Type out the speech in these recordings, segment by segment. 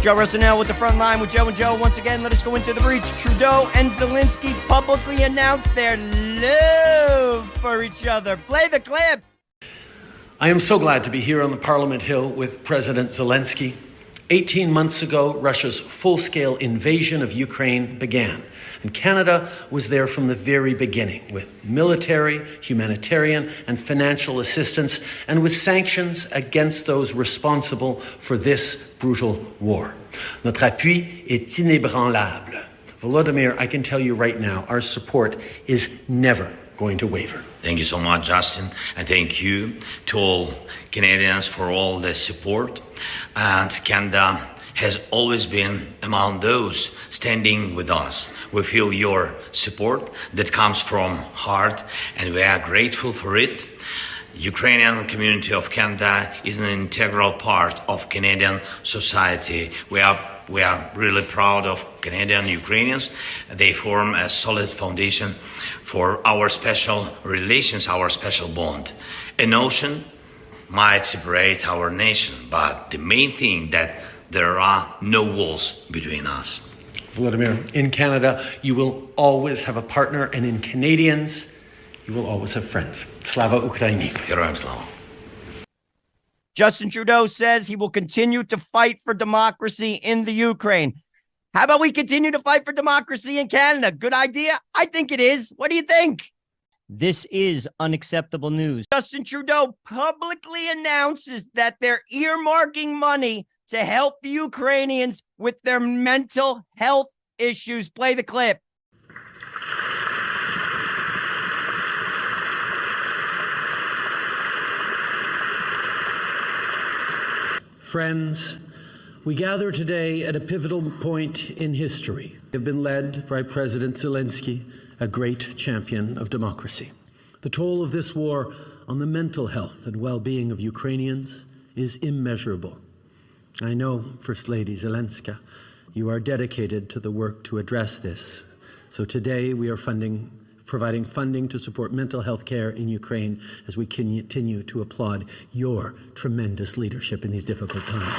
Joe Rosanel with the front line with Joe and Joe. Once again, let us go into the breach. Trudeau and Zelensky publicly announced their love for each other. Play the clip. I am so glad to be here on the Parliament Hill with President Zelensky. 18 months ago, Russia's full-scale invasion of Ukraine began, and Canada was there from the very beginning with military, humanitarian, and financial assistance, and with sanctions against those responsible for this brutal war. Notre appui est inébranlable. Volodymyr, I can tell you right now, our support is never going to waver. Thank you so much, Justin, and thank you to all Canadians for all the support. And Canada has always been among those standing with us. We feel your support that comes from heart, and we are grateful for it. Ukrainian community of Canada is an integral part of Canadian society. We are really proud of Canadian Ukrainians. They form a solid foundation for our special relations, our special bond. An ocean might separate our nation, but the main thing that there are no walls between us. Volodymyr, in Canada, you will always have a partner, and in Canadians, you will always have friends. Slava Ukraini. Героям слава. Justin Trudeau says he will continue to fight for democracy in the Ukraine. How about we continue to fight for democracy in Canada? Good idea? I think it is. What do you think? This is unacceptable news. Justin Trudeau publicly announces that they're earmarking money to help the Ukrainians with their mental health issues. Play the clip. Friends, we gather today at a pivotal point in history. We have been led by President Zelensky, a great champion of democracy. The toll of this war on the mental health and well-being of Ukrainians is immeasurable. I know, First Lady Zelenska, you are dedicated to the work to address this. So today we are providing funding to support mental health care in Ukraine as we continue to applaud your tremendous leadership in these difficult times.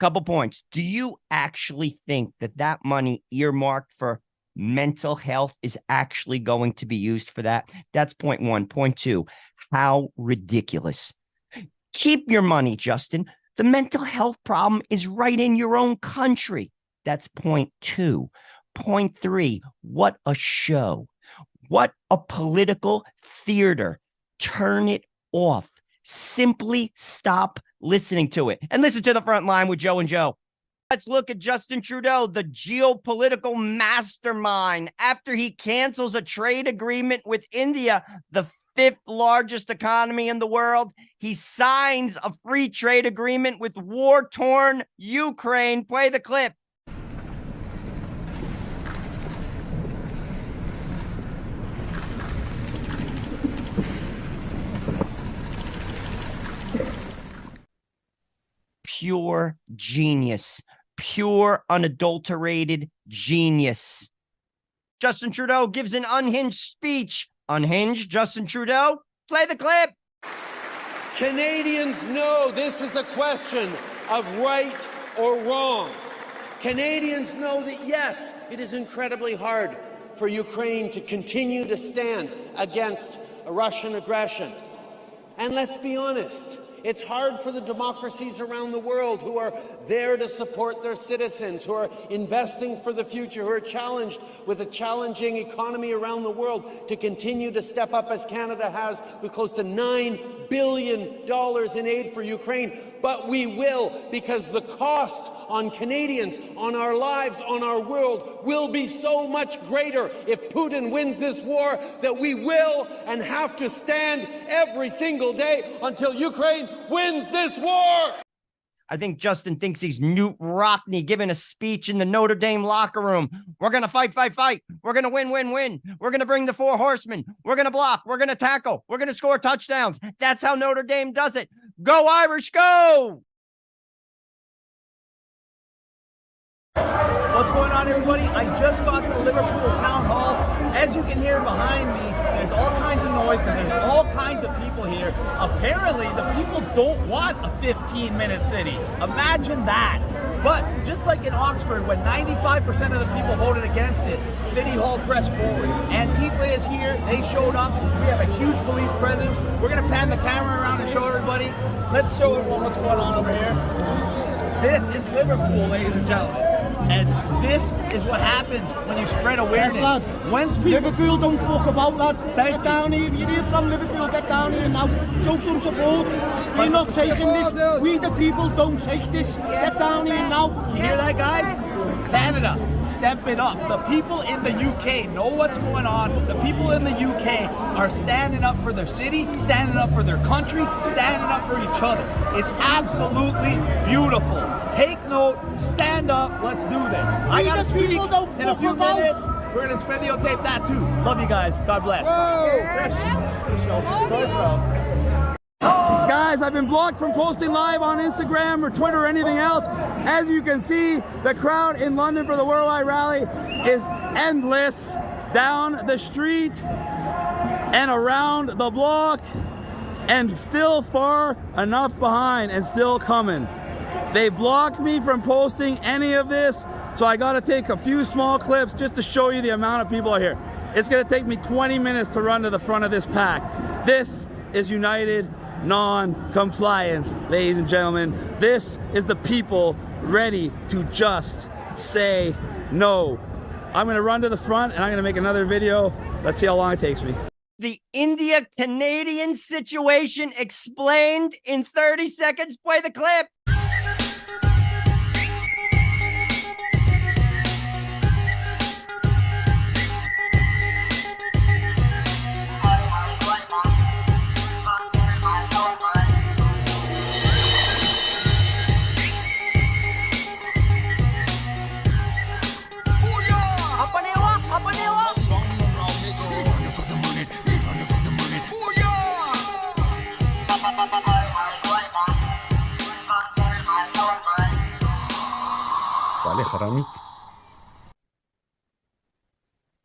Couple points. Do you actually think that that money earmarked for mental health is actually going to be used for that? That's point one. Point two, how ridiculous. Keep your money, Justin. The mental health problem is right in your own country. That's point two. Point three, what a show. What a political theater. Turn it off. Simply stop listening to it. And listen to the front line with Joe and Joe. Let's look at Justin Trudeau, the geopolitical mastermind. After he cancels a trade agreement with India, the fifth largest economy in the world, he signs a free trade agreement with war-torn Ukraine. Play the clip. Pure genius, pure unadulterated genius. Justin Trudeau gives an unhinged speech. Unhinged, Justin Trudeau? Play the clip. Canadians know this is a question of right or wrong. Canadians know that, yes, it is incredibly hard for Ukraine to continue to stand against Russian aggression. And let's be honest, it's hard for the democracies around the world who are there to support their citizens, who are investing for the future, who are challenged with a challenging economy around the world, to continue to step up as Canada has with close to $9 billion in aid for Ukraine. But we will, because the cost on Canadians, on our lives, on our world will be so much greater if Putin wins this war, that we will and have to stand every single day until Ukraine wins this war. I think Justin thinks he's Newt Rockney giving a speech in the Notre Dame locker room. We're going to fight, fight, fight. We're going to win, win, win. We're going to bring the four horsemen. We're going to block. We're going to tackle. We're going to score touchdowns. That's how Notre Dame does it. Go Irish, go! What's going on, everybody? I just got to the Liverpool Town Hall. As you can hear behind me, there's all kinds of noise because there's all kinds of people here. Apparently, the people don't want a 15-minute city. Imagine that. But just like in Oxford, when 95% of the people voted against it, City Hall pressed forward. Antifa is here. They showed up. We have a huge police presence. We're going to pan the camera around and show everybody. Let's show everyone what's going on over here. This is Liverpool, ladies and gentlemen. And this is what happens when you spread awareness. Yes, lad. Liverpool don't fuck about, lad. Get down here. You're here from Liverpool. Get down here now. Show some support. We're not taking this. We the people don't take this. Get down here now. You hear that, guys? Canada, step it up. The people in the UK know what's going on. The people in the UK are standing up for their city, standing up for their country, standing up for each other. It's absolutely beautiful. Take note, stand up, let's do this. I gotta speak in a few minutes. We're gonna videotape that too. Love you guys. God bless. Guys, I've been blocked from posting live on Instagram or Twitter or anything else. As you can see, the crowd in London for the Worldwide Rally is endless. Down the street and around the block, and still far enough behind and still coming. They blocked me from posting any of this, so I gotta take a few small clips just to show you the amount of people are here. It's gonna take me 20 minutes to run to the front of this pack. This is United Non-Compliance, ladies and gentlemen. This is the people ready to just say no. I'm gonna run to the front and I'm gonna make another video. Let's see how long it takes me. The India-Canadian situation explained in 30 seconds. Play the clip.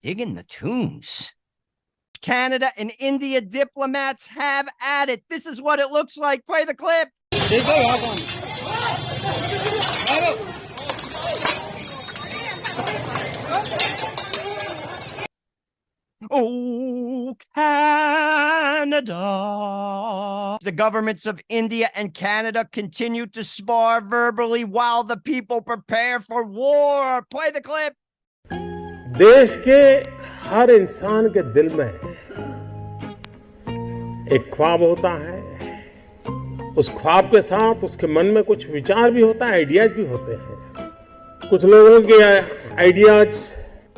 Digging the tunes. Canada and India diplomats have at it. This is what it looks like. Play the clip. Oh, Canada. The governments of India and Canada continue to spar verbally while the people prepare for war. Play the clip. देश के हर इंसान के दिल में एक ख्वाब होता है। उस ख्वाब के साथ उसके मन में कुछ विचार भी होता है, आइडियाज भी होते हैं। कुछ लोगों के आइडियाज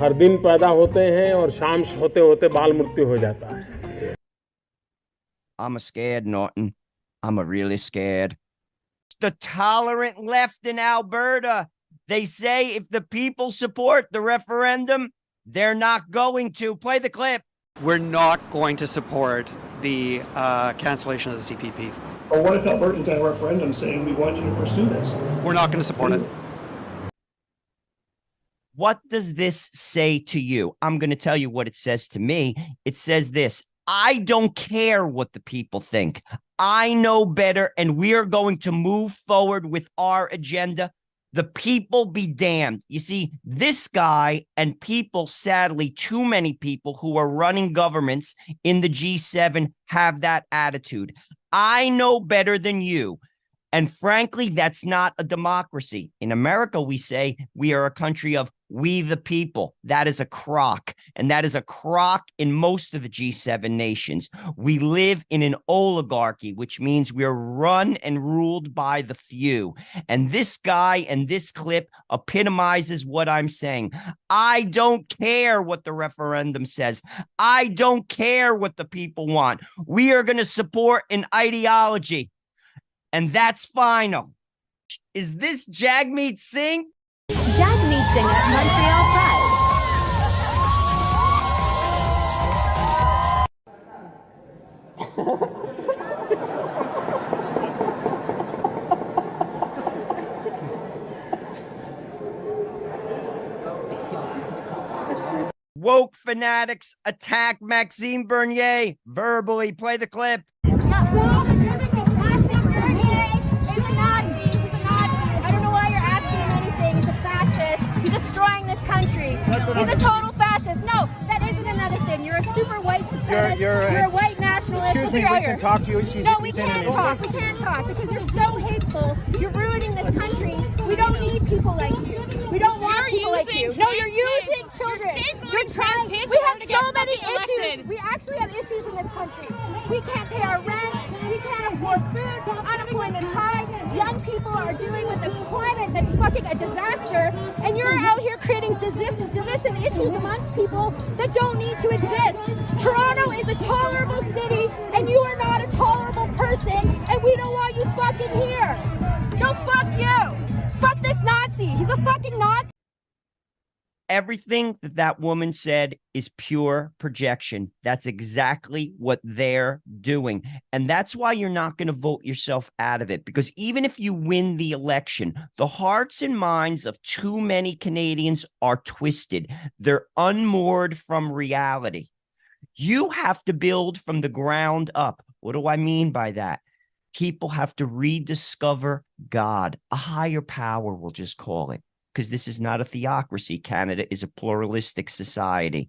हर दिन पैदा होते हैं और शाम होते होते बाल मृत्यु हो जाता है। I'm a scared, Norton. I'm a really scared. The tolerant left in Alberta. They say if the people support the referendum, they're not going to. Play the clip. We're not going to support the cancellation of the CPP. Or what if Albertans had a referendum saying we want you to pursue this? We're not going to support it. What does this say to you? I'm going to tell you what it says to me. It says this: I don't care what the people think. I know better, and we are going to move forward with our agenda. The people be damned. You see, this guy and people, sadly, too many people who are running governments in the G7 have that attitude. I know better than you. And frankly, that's not a democracy. In America, we say we are a country of we the people. That is a crock. And that is a crock in most of the G7 nations. We live in an oligarchy, which means we're run and ruled by the few. And this guy and this clip epitomizes what I'm saying. I don't care what the referendum says. I don't care what the people want. We are going to support an ideology. And that's final. Is this Jagmeet Singh? Jagmeet Singh at Montreal Pride. Woke fanatics attack Maxime Bernier verbally. Play the clip. He's a total fascist. No, that isn't another thing. You're a super white supremacist. You're a white nationalist. Excuse me, we can talk to you. No, we can't talk. We can't talk because you're so hateful. You're ruining this country. We don't need people like you. We don't want people like you. No, you're using children. You're trying. We have so many issues. We actually have issues in this country. We can't pay our rent. We can't afford food. Unemployment's high. Young people are dealing with a climate that's fucking a disaster. And you're out here creating divisive issues amongst people that don't need to exist. Toronto is a tolerable city, and you are not a tolerable person, and we don't want you fucking here. No, fuck you. Fuck this Nazi. He's a fucking Nazi. Everything that woman said is pure projection. That's exactly what they're doing. And that's why you're not going to vote yourself out of it. Because even if you win the election, the hearts and minds of too many Canadians are twisted. They're unmoored from reality. You have to build from the ground up. What do I mean by that? People have to rediscover God, a higher power, we'll just call it. Because this is not a theocracy. Canada is a pluralistic society.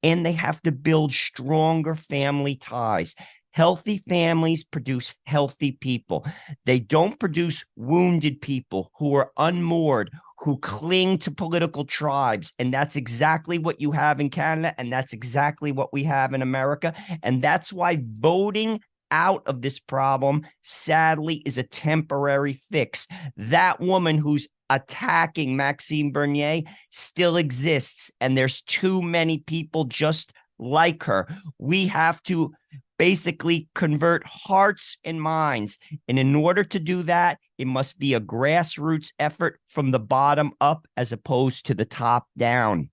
And they have to build stronger family ties. Healthy families produce healthy people. They don't produce wounded people who are unmoored, who cling to political tribes. And that's exactly what you have in Canada. And that's exactly what we have in America. And that's why voting out of this problem, sadly, is a temporary fix. That woman who's attacking Maxime Bernier still exists, and there's too many people just like her. We have to basically convert hearts and minds, and in order to do that, it must be a grassroots effort from the bottom up as opposed to the top down.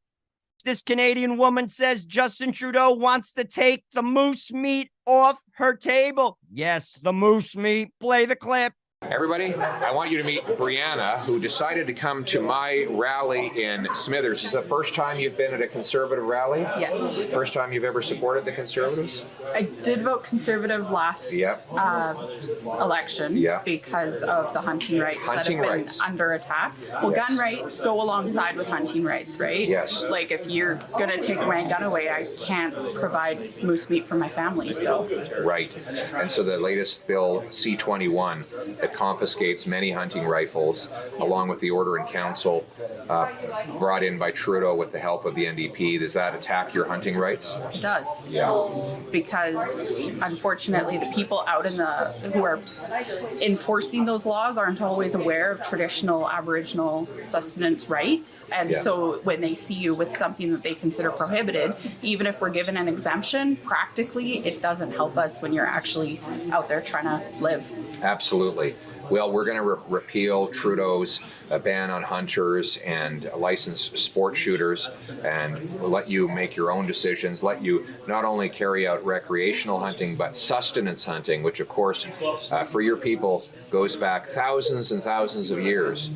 This Canadian woman says Justin Trudeau wants to take the moose meat off her table. Yes, the moose meat. Play the clip. Everybody, I want you to meet Brianna, who decided to come to my rally in Smithers. Is it the first time you've been at a Conservative rally? Yes. First time you've ever supported the Conservatives? I did vote Conservative last election because of the hunting rights that have been under attack. Well, gun rights go alongside with hunting rights, right? Yes. Like, if you're going to take my gun away, I can't provide moose meat for my family, so. Right. And so the latest bill, C-21, that confiscates many hunting rifles, along with the order in council brought in by Trudeau with the help of the NDP. Does that attack your hunting rights? It does. Yeah. Because unfortunately, the people out in who are enforcing those laws aren't always aware of traditional Aboriginal sustenance rights. And so when they see you with something that they consider prohibited, even if we're given an exemption, practically it doesn't help us when you're actually out there trying to live. Absolutely. Well, we're going to repeal Trudeau's ban on hunters and licensed sport shooters and let you make your own decisions, let you not only carry out recreational hunting, but sustenance hunting, which, of course, for your people goes back thousands and thousands of years,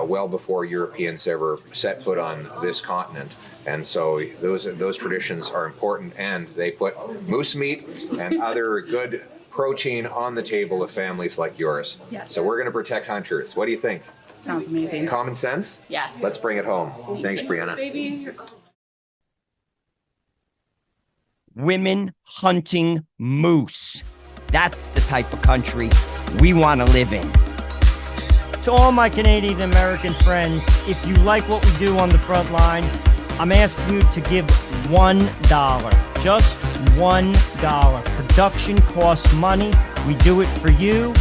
well before Europeans ever set foot on this continent. And so those traditions are important, and they put moose meat and other good protein on the table of families like yours. Yes. So we're going to protect hunters. What do you think? Sounds amazing. Common sense? Yes. Let's bring it home. Thanks, Brianna. Women hunting moose. That's the type of country we want to live in. To all my Canadian American friends, if you like what we do on the front line, I'm asking you to give $1. Just $1. Production costs money. We do it for you.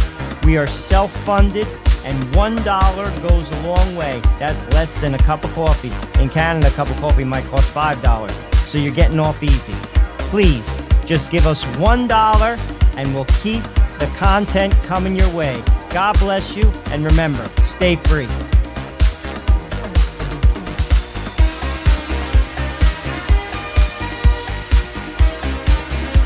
We are self-funded, and $1 goes a long way. That's less than a cup of coffee. In Canada, a cup of coffee might cost $5, so you're getting off easy. Please, just give us $1, and we'll keep the content coming your way. God bless you, and remember, stay free.